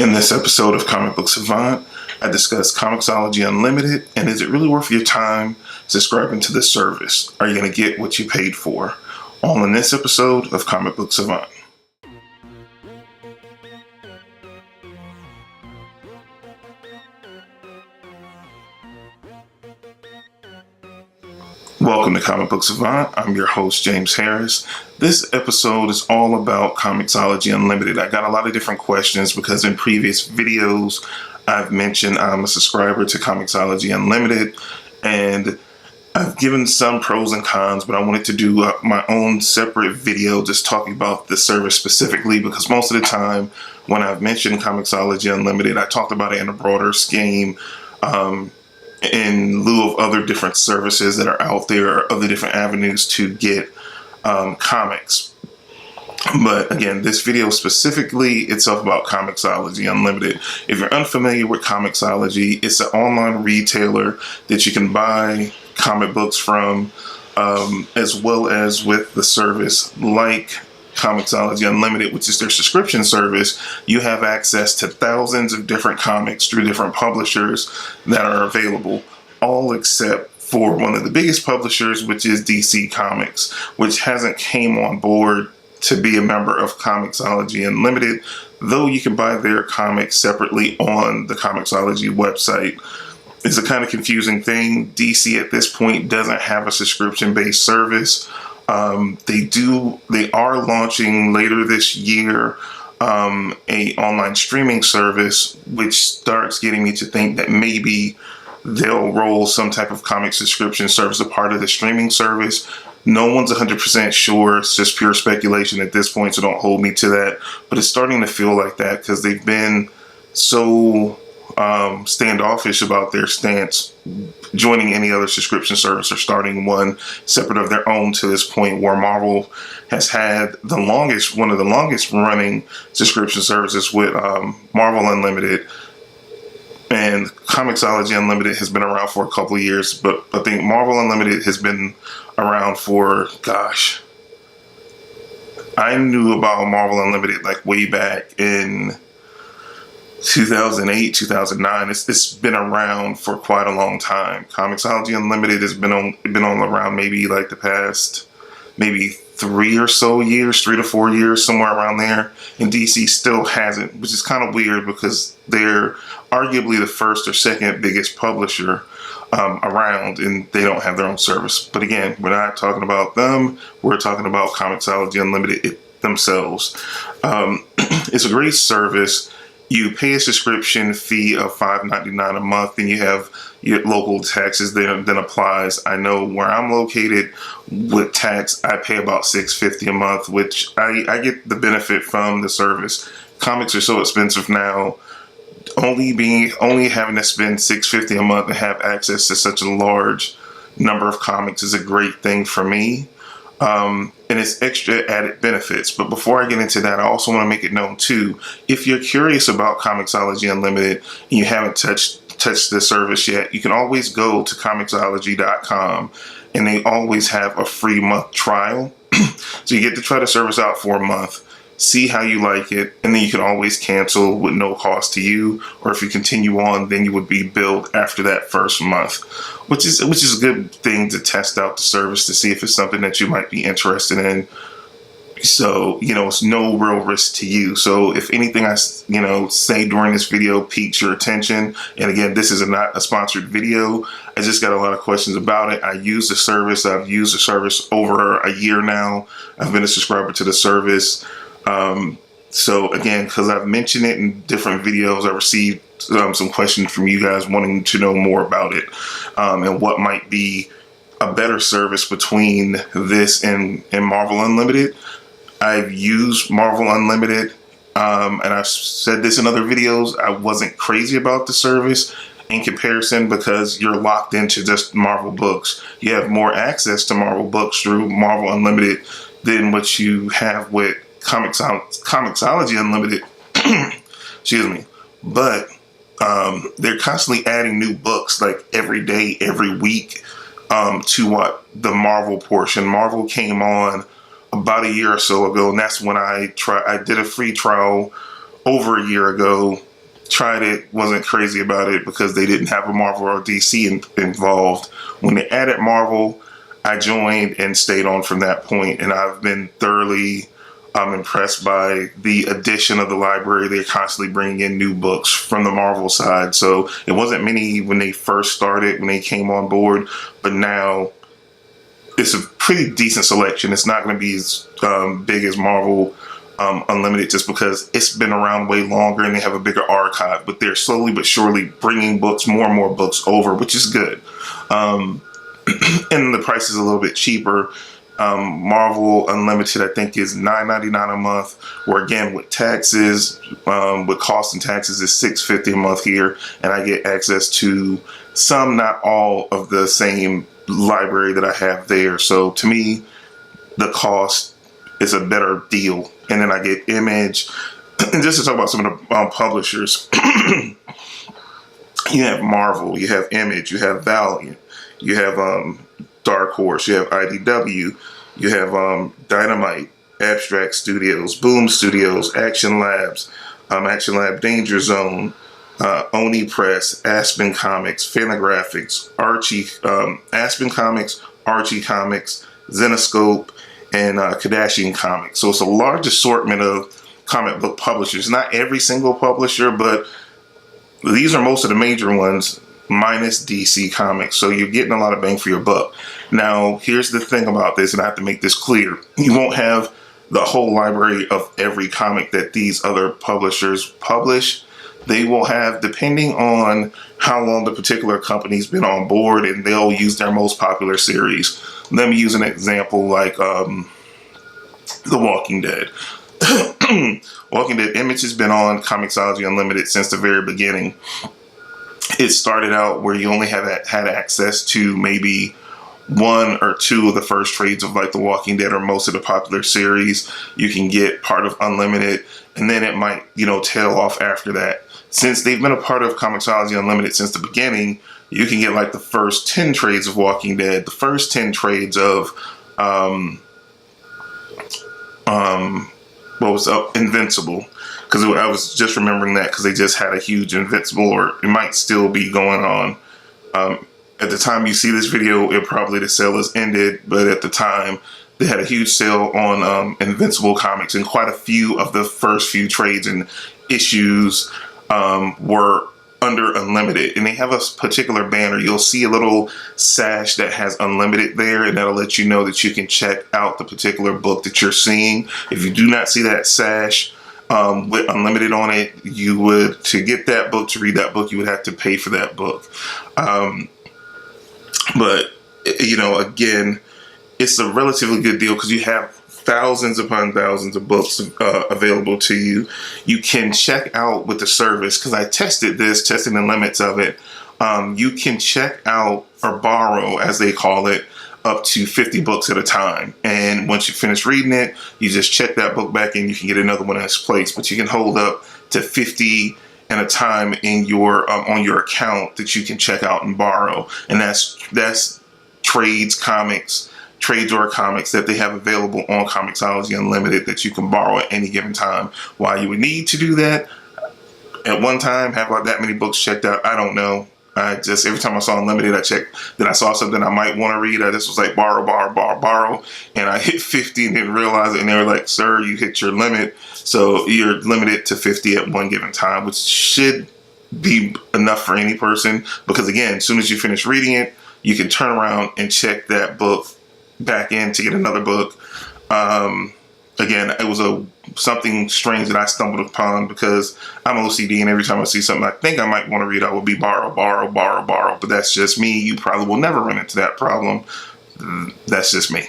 In this episode of Comic Book Savant, I discuss Comixology Unlimited and is it really worth your time subscribing to this service? Are you going to get what you paid for? All in this episode of Comic Book Savant. Welcome to Comic Book Savant. I'm your host, James Harris. This episode is all about Comixology Unlimited. I got a lot of different questions because in previous videos, I've mentioned I'm a subscriber to Comixology Unlimited, and I've given some pros and cons, but I wanted to do my own separate video just talking about the service specifically because most of the time when I've mentioned Comixology Unlimited, I talked about it in a broader scheme, in lieu of other different services that are out there or other different avenues to get comics. But again, this video specifically itself about Comixology Unlimited. If you're unfamiliar with Comixology, it's an online retailer that you can buy comic books from, as well as with the service like Comixology Unlimited, which is their subscription service. You have access to thousands of different comics through different publishers that are available, all except for one of the biggest publishers, which is DC Comics, which hasn't came on board to be a member of Comixology Unlimited, though you can buy their comics separately on the Comixology website. It's a kind of confusing thing. DC at this point doesn't have a subscription-based service. They are launching later this year a online streaming service, which starts getting me to think that maybe they'll roll some type of comic subscription service a part of the streaming service. No one's 100% sure. It's just pure speculation at this point, so don't hold me to that. But it's starting to feel like that because they've been so standoffish about their stance joining any other subscription service or starting one separate of their own to this point, where Marvel has had one of the longest running subscription services with Marvel Unlimited, and Comixology Unlimited has been around for a couple of years, but I think Marvel Unlimited has been around for, gosh, I knew about Marvel Unlimited like way back in 2008, 2009. It's been around for quite a long time. Comixology Unlimited has been on around maybe like the past maybe 3 to 4 years, somewhere around there. And DC still hasn't, which is kind of weird because they're arguably the first or second biggest publisher around, and they don't have their own service. But again, we're not talking about them. We're talking about Comixology Unlimited themselves. It's a great service. You pay a subscription fee of $5.99 a month, and you have your local taxes then applies. I know where I'm located with tax, I pay about $6.50 a month, which I get the benefit from the service. Comics are so expensive now. Only having to spend $6.50 a month and have access to such a large number of comics is a great thing for me. And it's extra added benefits. But before I get into that, I also want to make it known too, if you're curious about Comixology Unlimited and you haven't touched the service yet, you can always go to Comixology.com, and they always have a free month trial. So you get to try the service out for a month, see how you like it, and then you can always cancel with no cost to you. Or if you continue on, then you would be billed after that first month, which is a good thing to test out the service to see if it's something that you might be interested in. So, it's no real risk to you. So if anything I, say during this video piques your attention, and again, this is not a sponsored video, I just got a lot of questions about it. I use the service. I've used the service over a year now. I've been a subscriber to the service. So again, because I've mentioned it in different videos, I received some questions from you guys wanting to know more about it, and what might be a better service between this and Marvel Unlimited. I've used Marvel Unlimited, and I've said this in other videos. I wasn't crazy about the service in comparison because you're locked into just Marvel books. You have more access to Marvel books through Marvel Unlimited than what you have with Comixology Unlimited. Excuse me. But they're constantly adding new books like every day, every week, to the Marvel portion. Marvel came on about a year or so ago, and that's when I did a free trial over a year ago tried it, wasn't crazy about it because they didn't have a Marvel or DC involved. When they added Marvel, I joined and stayed on from that point, and I've been thoroughly impressed by the addition of the library. They're constantly bringing in new books from the Marvel side. So it wasn't many when they first started, when they came on board, but now it's a pretty decent selection. It's not going to be as big as Marvel Unlimited just because it's been around way longer and they have a bigger archive, but they're slowly but surely bringing books, more and more books over, which is good. And the price is a little bit cheaper. Marvel Unlimited, I think, is $9.99 a month, or again, with taxes, with costs and taxes, is $6.50 a month here, and I get access to some, not all, of the same library that I have there. So to me, the cost is a better deal. And then I get Image. And just to talk about some of the publishers, you have Marvel, you have Image, you have Valiant, you have Dark Horse, you have IDW, you have Dynamite, Abstract Studios, Boom Studios, Action Labs, Action Lab Danger Zone, Oni Press, Aspen Comics, Fantagraphics, Archie, Aspen Comics, Archie Comics, Zenoscope, and Kardashian Comics. So it's a large assortment of comic book publishers. Not every single publisher, but these are most of the major ones, minus DC Comics. So you're getting a lot of bang for your buck. Now, here's the thing about this, and I have to make this clear. You won't have the whole library of every comic that these other publishers publish. They will have, depending on how long the particular company's been on board, and they'll use their most popular series. Let me use an example like The Walking Dead. Walking Dead Image has been on Comixology Unlimited since the very beginning. It started out where you only had access to maybe one or two of the first trades of like The Walking Dead or most of the popular series. You can get part of Unlimited, and then it might, tail off after that. Since they've been a part of Comixology Unlimited since the beginning, you can get like the first 10 trades of Walking Dead, the first 10 trades of Invincible. Because I was just remembering that because they just had a huge Invincible, or it might still be going on. At the time you see this video, the sale has ended, but at the time they had a huge sale on Invincible comics, and quite a few of the first few trades and issues were under Unlimited, and they have a particular banner. You'll see a little sash that has Unlimited there, and that'll let you know that you can check out the particular book that you're seeing. If you do not see that sash with Unlimited on it, to get that book, to read that book, you would have to pay for that book. But again, it's a relatively good deal because you have thousands upon thousands of books available to you. You can check out with the service, because I tested the limits of it. You can check out or borrow, as they call it, up to 50 books at a time. And once you finish reading it, you just check that book back in, you can get another one in its place. But you can hold up to 50 at a time in your on your account that you can check out and borrow. And that's trades or comics that they have available on Comixology Unlimited that you can borrow at any given time. Why you would need to do that at one time, have like that many books checked out, I don't know. I just, every time I saw Unlimited, I checked, then I saw something I might want to read. I just was like, borrow. And I hit 50 and didn't realize it. And they were like, sir, you hit your limit. So you're limited to 50 at one given time, which should be enough for any person. Because again, as soon as you finish reading it, you can turn around and check that book back in to get another book. Again, it was something strange that I stumbled upon because I'm OCD, and every time I see something I think I might want to read, I will be borrow. But that's just me. You probably will never run into that problem. That's just me.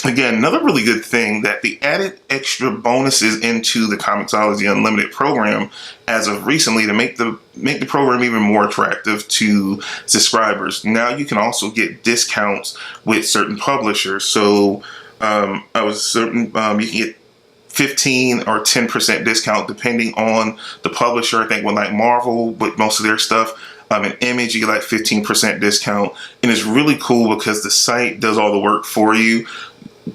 Again, another really good thing that they added extra bonuses into the Comixology Unlimited program as of recently to make the program even more attractive to subscribers. Now you can also get discounts with certain publishers. So you can get 15 or 10% discount depending on the publisher. I think with like Marvel, with most of their stuff, an Image, you get like 15% discount. And it's really cool because the site does all the work for you.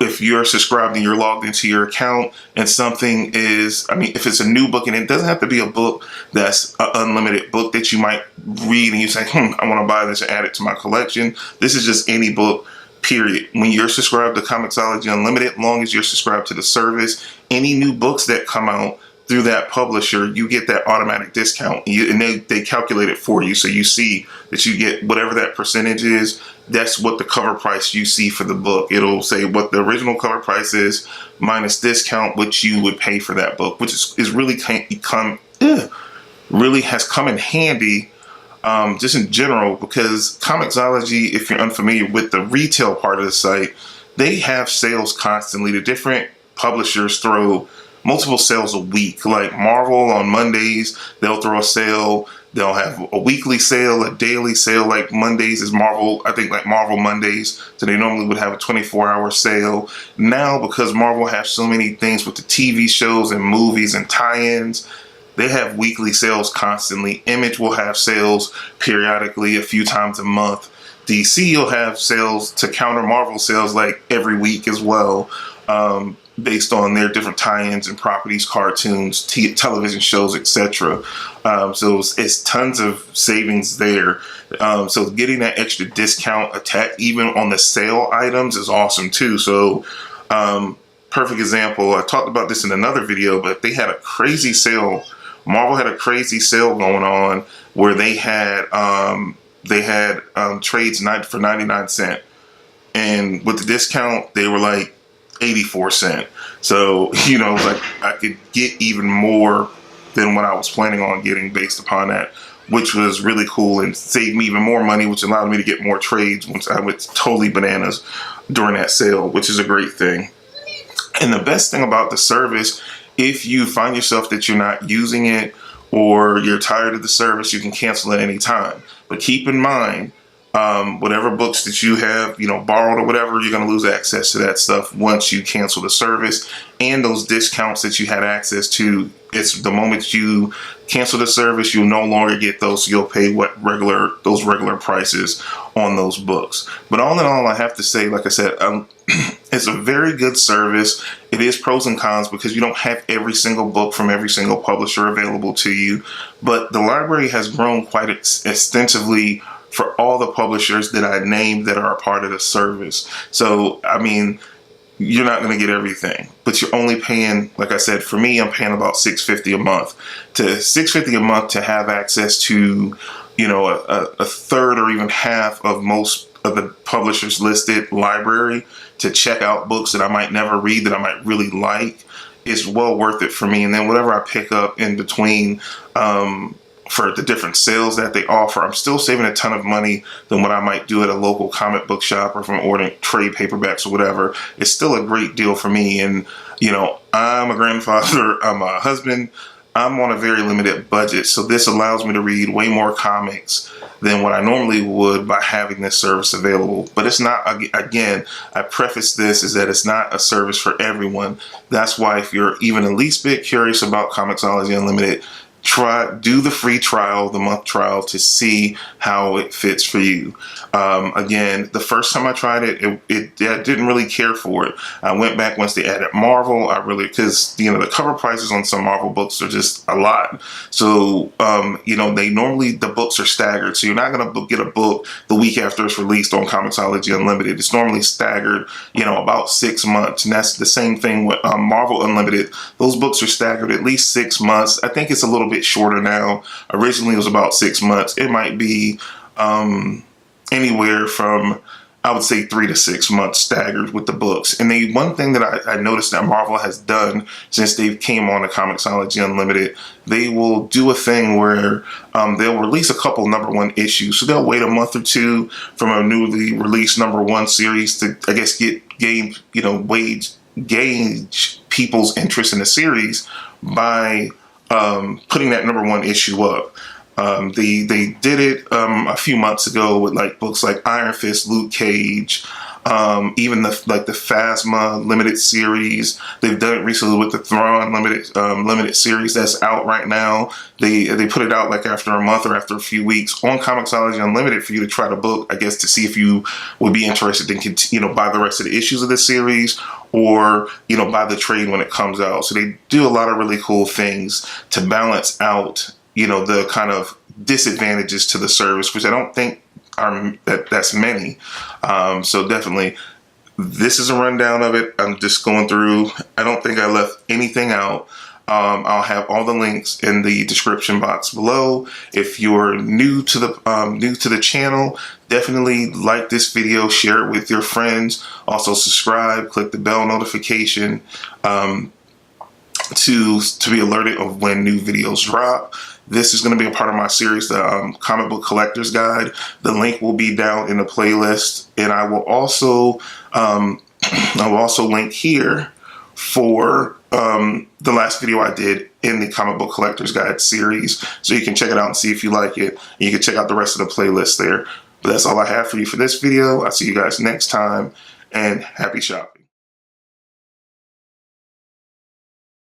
if you're subscribed and you're logged into your account and something is, I mean, if it's a new book, and it doesn't have to be a book that's an unlimited book that you might read and you say, I want to buy this and add it to my collection. This is just any book, period. When you're subscribed to Comixology Unlimited, long as you're subscribed to the service, any new books that come out through that publisher, you get that automatic discount, and they calculate it for you. So you see that you get whatever that percentage is. That's what the cover price you see for the book. It'll say what the original cover price is minus discount, what you would pay for that book, which is really really has come in handy, just in general, because Comixology, if you're unfamiliar with the retail part of the site, they have sales constantly. The different publishers throw multiple sales a week. Like Marvel on Mondays, they'll throw a sale. They'll have a weekly sale, a daily sale. Like Mondays is Marvel, I think, like Marvel Mondays. So they normally would have a 24-hour sale. Now, because Marvel has so many things with the TV shows and movies and tie-ins, they have weekly sales constantly. Image will have sales periodically, a few times a month. DC will have sales to counter Marvel sales like every week as well, based on their different tie-ins and properties, cartoons, television shows, etc. So it's tons of savings there. So getting that extra discount attack even on the sale items is awesome too. So perfect example, I talked about this in another video, but they had a crazy sale. Marvel had a crazy sale going on where they had trades for 99 cents. And with the discount, they were like 84 cents. So, like I could get even more than what I was planning on getting based upon that, which was really cool and saved me even more money, which allowed me to get more trades once I went totally bananas during that sale, which is a great thing. And the best thing about the service, if you find yourself that you're not using it or you're tired of the service, you can cancel at any time. But keep in mind, whatever books that you have, borrowed or whatever, you're going to lose access to that stuff once you cancel the service. And those discounts that you had access to, it's the moment you cancel the service, you'll no longer get those. So you'll pay those regular prices on those books. But all in all, I have to say, like I said, it's a very good service. It is pros and cons because you don't have every single book from every single publisher available to you. But the library has grown quite extensively for all the publishers that I named that are a part of the service. So, I mean, you're not going to get everything, but you're only paying, like I said, for me, I'm paying about $6.50 a month. $6.50 a month to have access to, a third or even half of most of the publishers listed library to check out books that I might never read that I might really like is well worth it for me. And then whatever I pick up in between, for the different sales that they offer, I'm still saving a ton of money than what I might do at a local comic book shop or from ordering trade paperbacks or whatever. It's still a great deal for me. And, I'm a grandfather, I'm a husband, I'm on a very limited budget. So this allows me to read way more comics than what I normally would by having this service available. But it's not, again, I preface this is that it's not a service for everyone. That's why if you're even the least bit curious about Comixology Unlimited, do the free trial, the month trial, to see how it fits for you. Again, the first time I tried it, I didn't really care for it. I went back once they added Marvel. Because the cover prices on some Marvel books are just a lot. So they normally, the books are staggered. So you're not gonna get a book the week after it's released on Comixology Unlimited. It's normally staggered, about 6 months, and that's the same thing with Marvel Unlimited. Those books are staggered at least 6 months. I think it's a little bit shorter now. Originally it was about 6 months. It might be anywhere from, I would say, 3 to 6 months staggered with the books. And the one thing that I noticed that Marvel has done since they came on to Comixology Unlimited, they will do a thing where they'll release a couple #1 issues. So they'll wait a month or two from a newly released #1 series to, I guess, gauge people's interest in the series by putting that #1 issue up. They did it a few months ago with books like Iron Fist, Luke Cage, Even the Phasma limited series. They've done it recently with the Thrawn limited series that's out right now. They put it out like after a month or after a few weeks on Comixology Unlimited for you to try to book, I guess, to see if you would be interested in buy the rest of the issues of this series, or buy the trade when it comes out. So they do a lot of really cool things to balance out the kind of disadvantages to the service, which I don't think that's many. So definitely, this is a rundown of it. I'm just going through. I don't think I left anything out. I'll have all the links in the description box below. If you're new to the channel, definitely like this video, share it with your friends. Also subscribe, click the bell notification to be alerted of when new videos drop. This is going to be a part of my series, the Comic Book Collector's Guide. The link will be down in the playlist, and I will also link here for the last video I did in the Comic Book Collector's Guide series, so you can check it out and see if you like it. And you can check out the rest of the playlist there. But that's all I have for you for this video. I'll see you guys next time, and happy shopping.